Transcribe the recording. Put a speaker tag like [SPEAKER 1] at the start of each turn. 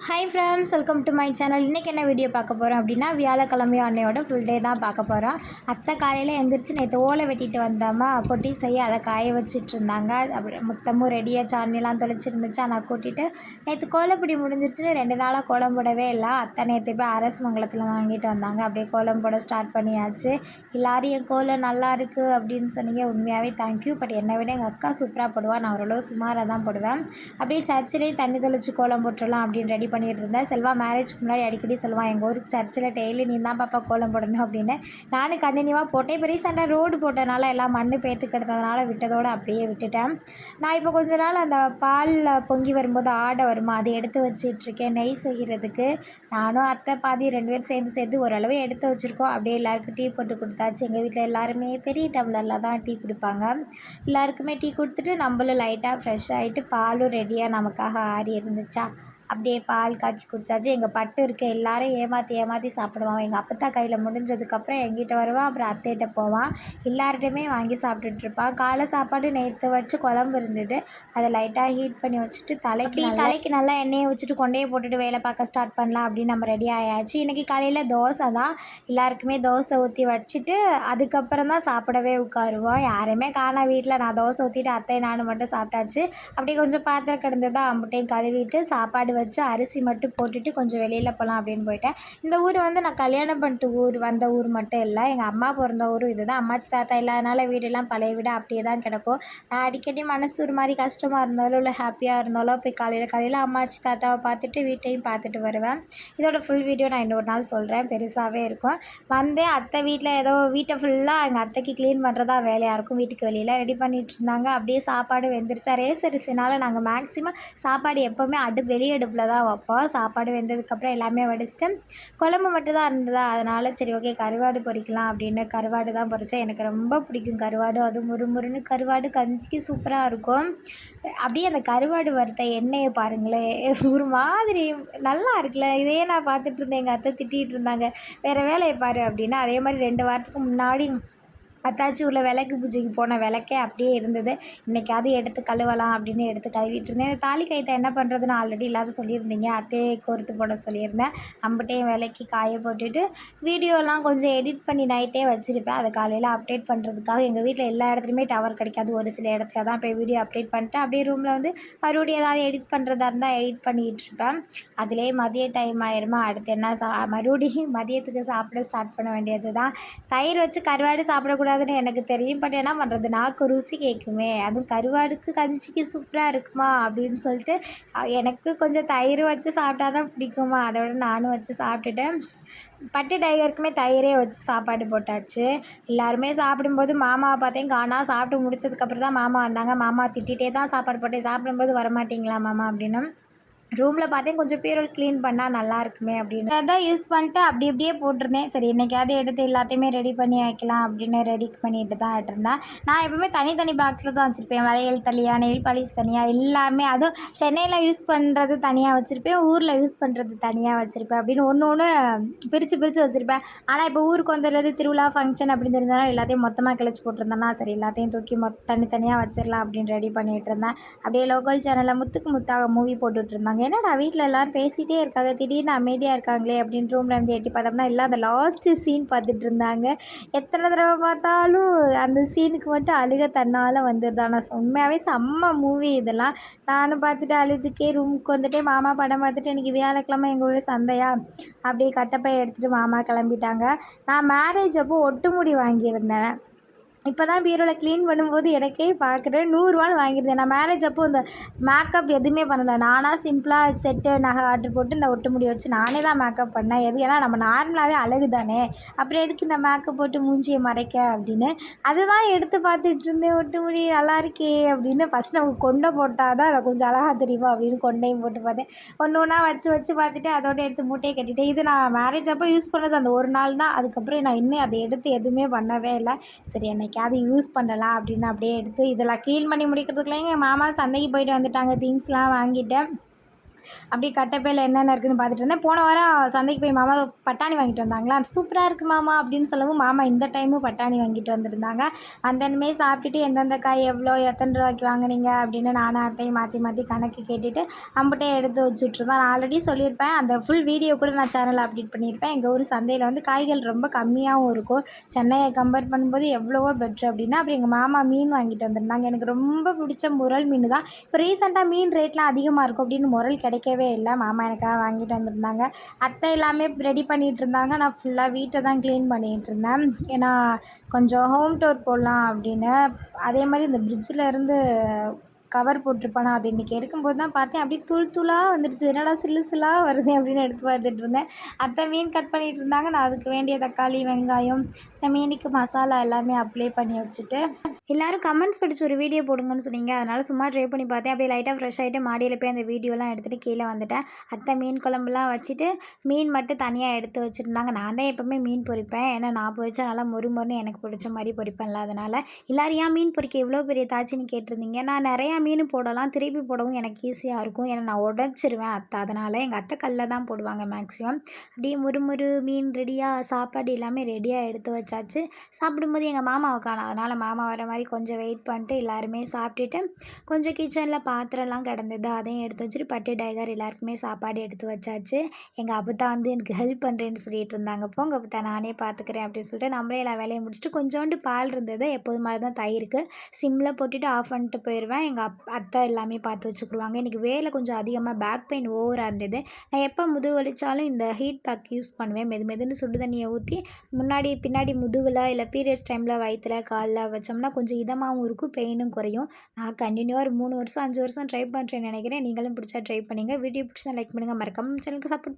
[SPEAKER 1] Hi friends, welcome to my channel. இன்றைக்கி என்ன video பார்க்க போகிறோம் அப்படின்னா, வியாழக்கிழமையும் அன்னையோட ஃபுல் டே தான் பார்க்க போகிறோம். அத்தை காலையில் எழுந்திரிச்சு நேற்று ஓலை வெட்டிட்டு வந்தாமா, பொட்டி செய்ய அதை காய வச்சுட்டு இருந்தாங்க. அப்படி மொத்தமும் ரெடியாக சாணிலாம் தொலைச்சிருந்துச்சு. நான் கூட்டிகிட்டு நேற்று கோலப்பொடி முடிஞ்சிருச்சுன்னு 2 நாளாக கோலம் போடவே இல்லை. அத்தை நேற்று போய் அரசு மங்கலத்தில் வாங்கிட்டு வந்தாங்க. அப்படியே கோலம் போட ஸ்டார்ட் பண்ணியாச்சு. எல்லோரும் என் கோலம் நல்லா இருக்குது அப்படின்னு சொன்னீங்க. உண்மையாகவே தேங்க்யூ. பட் என்னை விட எங்கள் அக்கா சூப்பராக போடுவாள். நான் ஓரளவு சுமாராக தான் போடுவேன். அப்படியே சர்ச்சிலையும் தண்ணி தொலைச்சி கோலம் போட்டுடலாம் அப்படின்னு ரெடி பண்ணிகிட்டு இருந்தேன். செல்வா மேரேஜ்க்கு முன்னாடி அடிக்கடி சொல்லுவான், எங்கள் ஊருக்கு சர்ச்சில் டெய்லி நீ தான் பாப்பா கோலம் போடணும் அப்படின்னு. நானும் கண்டினியூவாக போட்டேன். இப்போ ரீசெண்டாக ரோடு போட்டதுனால எல்லாம் மண் பேத்து கிடத்ததுனால விட்டதோடு அப்படியே விட்டுட்டேன். நான் இப்போ கொஞ்ச நாள் அந்த பாலில் பொங்கி வரும்போது ஆடை வருமா, அதை எடுத்து வச்சிட்ருக்கேன் நெய் செய்கிறதுக்கு. நானும் அத்தை பாதி 2 பேரும் சேர்ந்து ஓரளவு எடுத்து வச்சுருக்கோம். அப்படியே எல்லாருக்கும் டீ போட்டு கொடுத்தாச்சு. எங்கள் வீட்டில் எல்லாருமே பெரிய டம்ளரில் தான் டீ குடிப்பாங்க. எல்லாருக்குமே டீ கொடுத்துட்டு நம்மளும் லைட்டாக ஃப்ரெஷ் ஆகிட்டு பாலும் ரெடியாக நமக்காக ஆறி இருந்துச்சா, அப்படியே பால் காய்ச்சி குடித்தாச்சு. எங்கள் பட்டு இருக்க எல்லோரும் ஏமாற்றி சாப்பிடுவான். எங்கள் அப்பத்தா கையில் முடிஞ்சதுக்கப்புறம் எங்கிட்ட வருவான், அப்புறம் அத்தைகிட்ட போவான். எல்லார்கிட்டையுமே வாங்கி சாப்பிட்டுட்ருப்பான். காலை சாப்பாடு நேற்று வச்சு குழம்பு இருந்தது, அதை லைட்டாக ஹீட் பண்ணி வச்சுட்டு தலைக்கு நல்லா எண்ணெயை வச்சுட்டு கொண்டையை போட்டுட்டு வேலை பார்க்க ஸ்டார்ட் பண்ணலாம் அப்படின்னு நம்ம ரெடி ஆயாச்சு. இன்றைக்கி காலையில் தோசை தான். எல்லாருக்குமே தோசை ஊற்றி வச்சுட்டு அதுக்கப்புறம் தான் சாப்பிடவே உட்காருவோம். யாருமே காணா வீட்டில். நான் தோசை ஊற்றிட்டு அத்தை நானும் மட்டும் சாப்பிட்டாச்சு. அப்படியே கொஞ்சம் பாத்திரம் கிடந்தது தான், அம்புட்டையும் கழுவிட்டு சாப்பாடு வச்சு அரிசி மட்டும் போட்டுட்டு கொஞ்சம் வெளியில் போகலாம் அப்படின்னு போயிட்டேன். இந்த ஊர் நான் கல்யாணம் பண்ணிட்டு வந்த ஊர் மட்டும் இல்லை, எங்கள் அம்மா பிறந்த ஊரும் இது தான். அம்மாச்சி தாத்தா இல்லாதனால வீடெல்லாம் பழைய வீடு அப்படியே தான் கிடக்கும். நான் அடிக்கடி மனசு ஒரு மாதிரி கஷ்டமாக இருந்தாலும் இல்லை ஹாப்பியாக இருந்தாலும் போய் காலையில் அம்மாச்சி தாத்தாவை பார்த்துட்டு வீட்டையும் பார்த்துட்டு வருவேன். இதோட ஃபுல் வீடியோ நான் இன்னொரு நாள் சொல்கிறேன், பெருசாகவே இருக்கும். வந்தேன், அத்தை வீட்டில் ஏதோ வீட்டை ஃபுல்லாக எங்கள் அத்தைக்கு க்ளீன் பண்ணுறதா வேலையாக இருக்கும். வீட்டுக்கு வெளியில் ரெடி பண்ணிகிட்டு இருந்தாங்க. அப்படியே சாப்பாடு வெந்துருச்சா. ரேஸ் அரிசினால் நாங்கள் மேக்ஸிமம் சாப்பாடு எப்போவுமே வெளியே அடுப்பில் தான் வைப்போம். சாப்பாடு வெந்ததுக்கப்புறம் எல்லாமே வடிச்சிட்டு குழம்பு மட்டும் தான் இருந்ததா, அதனால் சரி ஓகே கருவாடு பொரிக்கலாம் அப்படின்னு கருவாடு தான் பொரித்தேன். எனக்கு ரொம்ப பிடிக்கும் கருவாடு. அதுவும் முறுமுறுன்னு கருவாடு கஞ்சிக்கு சூப்பராக இருக்கும். அப்படியே அந்த கருவாடு வறுத்த எண்ணெயை பாருங்களேன், ஒரு மாதிரி நல்லா இருக்குல்ல. இதையே நான் பார்த்துட்டு இருந்தேன். எங்கள் அத்தை திட்டிகிட்டு இருந்தாங்க, வேறு வேலையை பாரு அப்படின்னு. அதே மாதிரி 2 வாரத்துக்கு முன்னாடி அத்தாச்சி ஊரில் விளக்கு பூஜைக்கு போன விளக்கே அப்படியே இருந்தது. இன்றைக்காவது எடுத்து கழுவலாம் அப்படின்னு எடுத்து கழுவிட்டு இருந்தேன். தாலி கயித்தை என்ன பண்ணுறதுன்னு ஆல்ரெடி எல்லோரும் சொல்லியிருந்தீங்க. அத்தையை கோர்த்து போட சொல்லியிருந்தேன். அம்பட்டையும் விலைக்கு காய போட்டுட்டு வீடியோலாம் கொஞ்சம் எடிட் பண்ணி நைட்டே வச்சுருப்பேன். அதை காலையில் அப்டேட் பண்ணுறதுக்காக. எங்கள் வீட்டில் எல்லா இடத்துலையுமே டவர் கிடைக்காது, ஒரு சில இடத்துல தான் போய் வீடியோ அப்டேட் பண்ணிட்டு அப்படியே ரூமில் மறுபடியும் ஏதாவது எடிட் பண்ணுறதா இருந்தால் எடிட் பண்ணிகிட்டு இருப்பேன். அதிலே மதிய டைம் ஆயிருமா, அடுத்து என்ன மறுபடியும் மதியத்துக்கு சாப்பிட ஸ்டார்ட் பண்ண வேண்டியது தான். தயிர் வச்சு கருவாடு சாப்பிடக்கூடாது எனக்கு தெரியும். பட் என்ன பண்ணுறது, நாக்கு ருசி கேட்குமே. அதுவும் கருவாடுக்கு கஞ்சிக்கு சூப்பராக இருக்குமா அப்படின்னு சொல்லிட்டு எனக்கு கொஞ்சம் தயிர் வச்சு சாப்பிட்டா தான் பிடிக்குமா, அதோட நானும் வச்சு சாப்பிட்டுட்டேன். பட்டு டைகருக்குமே தயிரே வச்சு சாப்பாடு போட்டாச்சு. எல்லாருமே சாப்பிடும்போது மாமாவை பார்த்தேன் காணா. சாப்பிட்டு முடிச்சதுக்கப்புறம் தான் மாமா வந்தாங்க. மாமா திட்டிகிட்டே தான் சாப்பாடு போட்டேன், சாப்பிடும்போது வரமாட்டிங்களா மாமா அப்படின்னு. ரூமில் பார்த்தேன் கொஞ்சம் பீரோல் க்ளீன் பண்ணால் நல்லா இருக்குமே அப்படின்னு அதான் யூஸ் பண்ணிட்டு அப்படியே போட்டிருந்தேன். சரி இன்றைக்காவது எடுத்து எல்லாத்தையுமே ரெடி பண்ணி வைக்கலாம் அப்படின்னு ரெடி பண்ணிட்டு தான் இருந்தேன். நான் எப்பவுமே தனி பாக்ஸில் தான் வச்சுருப்பேன். வளையல் தனியாக, நெயில் பாலிஷ் தனியாக, எல்லாமே. அதுவும் சென்னையில் யூஸ் பண்ணுறது தனியாக வச்சுருப்பேன், ஊரில் யூஸ் பண்ணுறது தனியாக வச்சுருப்பேன் அப்படின்னு ஒன்று பிரித்து வச்சுருப்பேன். ஆனால் இப்போ ஊருக்கு வந்துடுறது திருவிழா ஃபங்க்ஷன் அப்படின்னு தெரிஞ்சதுனால எல்லாத்தையும் மொத்தமாக கிளச்சி போட்டிருந்தேன்னா சரி எல்லாத்தையும் தூக்கி தனித்தனியாக வச்சிடலாம் அப்படின்னு ரெடி பண்ணிகிட்டு இருந்தேன். அப்படியே லோக்கல் சேனலில் முத்துக்கு முத்தாக மூவி போட்டுட்டு இருந்தாங்க. என்னடா வீட்டில் எல்லோரும் பேசிகிட்டே இருக்காங்க, திடீர்னு அமைதியாக இருக்காங்களே அப்படின்னு ரூமில் இருந்து எட்டி பார்த்தோம்னா எல்லாம் அந்த லாஸ்ட்டு சீன் பார்த்துட்டு இருந்தாங்க. எத்தனை தடவை பார்த்தாலும் அந்த சீனுக்கு மட்டும் அழுக தன்னால் வந்துடுது. ஆனால் உண்மையாகவே செம்ம மூவி இதெல்லாம். நானும் பார்த்துட்டு அழுதுக்கே ரூமுக்கு வந்துட்டு மாமா படம் பார்த்துட்டு இன்றைக்கி வியாழக்கிழமை எங்கள் ஊர் சந்தையா, அப்படியே கட்டப்பை எடுத்துகிட்டு மாமா கிளம்பிட்டாங்க. நான் மேரேஜ் அப்போ ஒட்டு முடி வாங்கியிருந்தேன். இப்போ தான் பீரோவில் க்ளீன் பண்ணும்போது எனக்கே பார்க்குறேன் 100 வாங்கியிருந்தேன். நான் மேரேஜ் அப்போது இந்த மேக்கப் எதுவுமே பண்ணலை. நானாக சிம்பிளாக செட்டு நகை ஆர்டர் போட்டு இந்த ஒட்டு முடி வச்சு நானே தான் மேக்கப் பண்ணேன். ஏன்னா நம்ம நார்மலாகவே அழகு தானே, அப்புறம் எதுக்கு இந்த மேக்கப் போட்டு மூஞ்சியை மறைக்க அப்படின்னு. அதுதான் எடுத்து பார்த்துட்டு இருந்தேன். ஒட்டு முடி நல்லா இருக்கே அப்படின்னு. ஃபஸ்ட் நமக்கு கொண்டை போட்டால் தான் நான் கொஞ்சம் அழகாக தெரியுமா அப்படின்னு கொண்டையும் போட்டு பார்த்தேன். ஒன்று வச்சு பார்த்துட்டு அதோட எடுத்து மூட்டையை கட்டிட்டேன். இது நான் மேரேஜ் அப்போ யூஸ் பண்ணது அந்த ஒரு நாள் தான். அதுக்கப்புறம் நான் இன்னும் அதை எடுத்து எதுவுமே பண்ணவே இல்லை. சரி என்னைக்காவது யூஸ் பண்ணலாம் அப்படின்னு அப்படியே எடுத்து இதெல்லாம் க்ளீன் பண்ணி முடிக்கிறதுக்குள்ளே எங்கள் மாமா சந்தைக்கு போயிட்டு வந்துட்டாங்க. திங்ஸ்லாம் வாங்கிட்டேன். அப்படியே கட்டப்பையில் என்னென்ன இருக்குதுன்னு பார்த்துட்டு இருந்தேன். போன வாரம் சந்தைக்கு போய் மாமா பட்டாணி வாங்கிட்டு வந்தாங்களா, சூப்பராக இருக்குது மாமா அப்படின்னு சொல்லவும் மாமா இந்த டைமும் பட்டாணி வாங்கிட்டு வந்திருந்தாங்க. அந்தனுமே சாப்பிட்டுட்டு எந்தெந்த காய் எவ்வளோ எத்தனை ரூபாய்க்கு வாங்குனீங்க அப்படின்னு நானும் அத்தையும் மாற்றி மாற்றி கணக்கு கேட்டுட்டு அம்புட்டே எடுத்து வச்சுட்ருந்தோம். நான் ஆல்ரெடி சொல்லியிருப்பேன், அந்த ஃபுல் வீடியோ கூட நான் சேனலில் அப்டேட் பண்ணியிருப்பேன். எங்கள் ஊர் சந்தையில் வந்து காய்கள் ரொம்ப கம்மியாகவும் இருக்கும். சென்னையை கம்பேர் பண்ணும்போது எவ்வளவோ பெட்ரு அப்படின்னா. அப்புறம் எங்கள் மாமா மீன் வாங்கிட்டு வந்திருந்தாங்க. எனக்கு ரொம்ப பிடிச்ச முறல் மீன் தான். இப்போ ரீசெண்டாக மீன் ரேட்லாம் அதிகமாக இருக்கும் அப்படின்னு முறல் கிடைக்கவே இல்லை. மாமா எனக்காக வாங்கிட்டு வந்திருந்தாங்க. அத்தை எல்லாமே ரெடி பண்ணிகிட்டு இருந்தாங்க. நான் ஃபுல்லாக வீட்டை தான் க்ளீன் பண்ணிகிட்டு இருந்தேன். ஏன்னா கொஞ்சம் ஹோம் டூர் போடலாம் அப்படின்னு. அதே மாதிரி இந்த பிரிட்ஜில் இருந்து கவர் போட்டிருப்பானா, அது இன்றைக்கி எடுக்கும்போது தான் பார்த்தேன். அப்படியே தூள் தூளாக வந்துடுச்சு. என்னடா சில்லு சில்லாக வருது அப்படின்னு எடுத்து பார்த்துட்டு இருந்தேன். அத்தை மீன் கட் பண்ணிகிட்டு இருந்தாங்க. நான் அதுக்கு வேண்டிய தக்காளி வெங்காயம் இந்த மீனுக்கு மசாலா எல்லாமே அப்ளை பண்ணி வச்சுட்டு, எல்லோரும் கமெண்ட்ஸ் படித்து ஒரு வீடியோ போடுங்கன்னு சொன்னீங்க. அதனால் சும்மா ட்ரை பண்ணி பார்த்தேன். அப்படியே லைட்டாக ஃப்ரெஷ் ஆகிட்டு மாடியில் போய் அந்த வீடியோலாம் எடுத்துகிட்டு கீழே வந்துட்டேன். அத்தை மீன் குழம்புலாம் வச்சுட்டு மீன் மட்டும் தனியாக எடுத்து வச்சுருந்தாங்க. நான் தான் எப்போவுமே மீன் பொரிப்பேன். ஏன்னா நான் பொரிச்சா நல்லா மொறு மொறுன்னு எனக்கு பிடிச்ச மாதிரி பொரிப்பேன்ல. அதனால் எல்லோரும் ஏன் மீன் பொரிக்க இவ்வளோ பெரிய தாச்சின்னு கேட்டிருந்தீங்க. நான் நிறையா மீன் போடலாம், திருப்பி போடவும் எனக்கு ஈஸியாக இருக்கும். ஏன்னா நான் உடச்சிருவேன் அத்தை. அதனால் எங்கள் அத்தை கல்லில் தான் போடுவாங்க மேக்ஸிமம். அப்படியே முறுமுறு மீன் ரெடியாக சாப்பாடு எல்லாமே ரெடியாக எடுத்து வச்சாச்சு. சாப்பிடும்போது எங்கள் மாமாவை காணோம். அதனால் மாமா வர மாதிரி கொஞ்சம் வெயிட் பண்ணிட்டு எல்லாருமே சாப்பிட்டுட்டு, கொஞ்சம் கிச்சனில் பாத்திரம்லாம் கிடந்தது அதையும் எடுத்து வச்சுட்டு பட்டு டைகர் எல்லாருக்குமே சாப்பாடு எடுத்து வச்சாச்சு. எங்கள் அப்பத்தா வந்து எனக்கு ஹெல்ப் பண்ணுறேன்னு சொல்லிட்டு இருந்தாங்க. போங்க அப்பத்தா நானே பார்த்துக்கிறேன் அப்படின்னு சொல்லிட்டு நம்மளே எல்லா வேலையும் முடிச்சுட்டு கொஞ்சோண்டு பால் இருந்தது. எப்போதும் மாதிரி தான் தயிருக்கு சிம்மில் போட்டுட்டு ஆஃப் பண்ணிட்டு போயிடுவேன். எங்கள் அத்தை எல்லாமே பார்த்து வச்சுக்கிடுவாங்க. இன்றைக்கி வேலை கொஞ்சம் அதிகமாக பேக் பெயின் ஓவராக இருந்தது. நான் எப்போ முதுகு வலித்தாலும் இந்த ஹீட் பேக் யூஸ் பண்ணுவேன். மெதுன்னு சுடு தண்ணியை ஊற்றி முன்னாடி பின்னாடி முதுகில் இல்லை பீரியட்ஸ் டைமில் வயிற்றில் காலில் வச்சோம்னா கொஞ்சம் இதமாகவும் இருக்கும், பெயினும் குறையும். நான் கண்டினியூவாக ஒரு 3 வருஷம் 5 வருஷம் ட்ரை பண்ணுறேன்னு நினைக்கிறேன். நீங்களும் பிடிச்சா ட்ரை பண்ணுங்கள். வீடியோ பிடிச்சா லைக் பண்ணுங்கள். மறக்காம சேனலுக்கு சப்போர்ட்